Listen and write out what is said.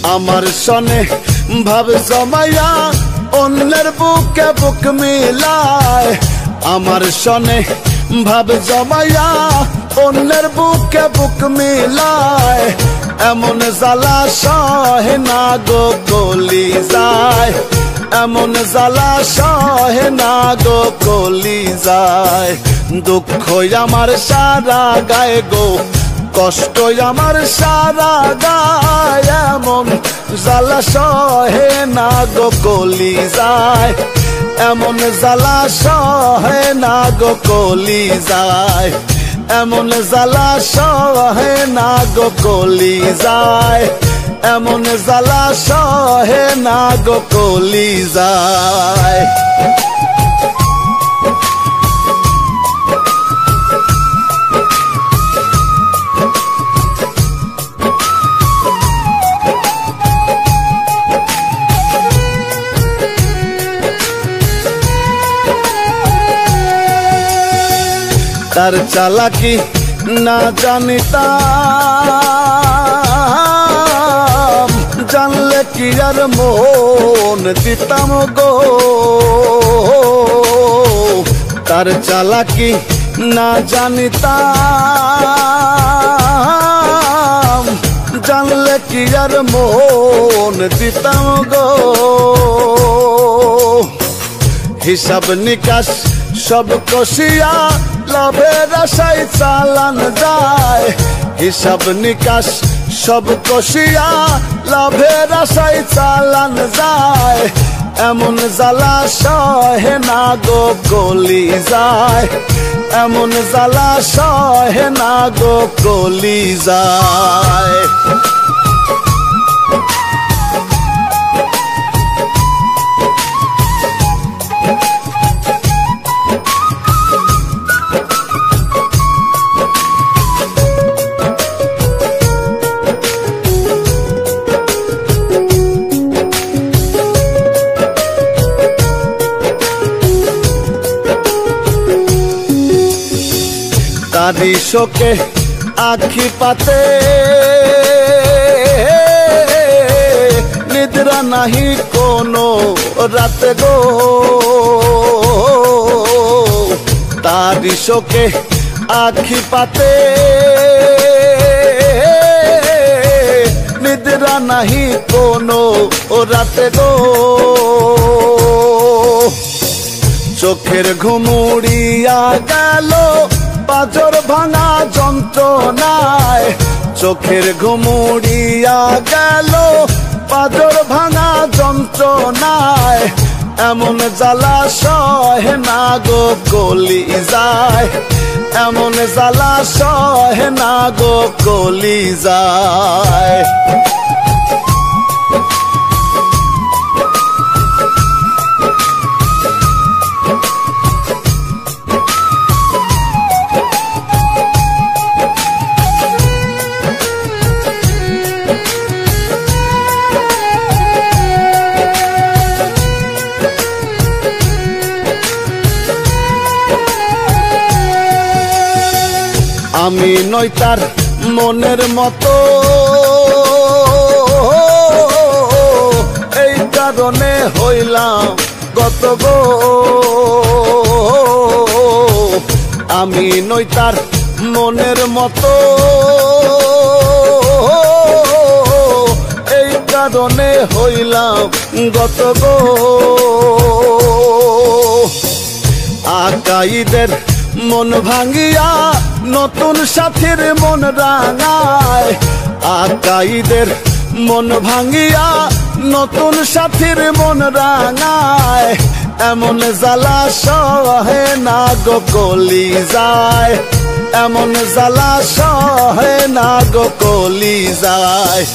আমার সনে ভাব জমাইয়া অন্যের বুকে বুক মিলায় আমার সনে ভাব জমাইয়া অন্যের বুকে বুক মিলায় এমন জ্বালা সহে না গো কলিজায় এমন জ্বালা সহে না গো কলিজায় দুঃখ আমার সারা গায়ে গো কষ্ট আমার সারা গায় এমন জ্বালা সহে না গো কলিজায় এমন জ্বালা সহে না গো কলিজায় এমন জ্বালা সহে না গো কলিজায় এমন জ্বালা সহে না গো কলিজায় তার চালাকি না জানিতাম জানলে কি আর মন দিতাম গো তার চালাকি না জানিতাম জানলে কি আর মন দিতাম গো হিসাব নিকাশ সব কষিয়া লাভের আশায় চালান যায় হিসাব নিকাশ সব কষিয়া লাভের আশায় চালান যায় এমন জ্বালা সহে না গো কলিজায় এমন জ্বালা সহে না গো কলিজায় তারি শোকে আখি পাতে নিদ্রা নাহি কোনো রাতে গো তারি শোকে আখি পাতে নিদ্রা নাহি কোনো রাতে গো চোখের ঘুম উড়িয়া গেল পাজর ভাঙা যন্ত্রণায় চোখের ঘুম উড়িয়া গেল পাজর ভাঙা যন্ত্রণায় এমন জ্বালা সহে না গো কলিজায় এমন জ্বালা সহে না গো কলিজায় আমি নই তার মনের মতো এই কারণে হইলাম গত গো আমি নই তার মনের মতো এই কারণে হইলাম গত গো আকাইদের মন ভাঙ্গিয়া নতুন সাথীর মন রাঙায় আকাইদের মন ভাঙ্গিয়া নতুন সাথীর মন রাঙায় এমন জ্বালা সহে না গো কলিজায় এমন জ্বালা সহে না গো কলিজায়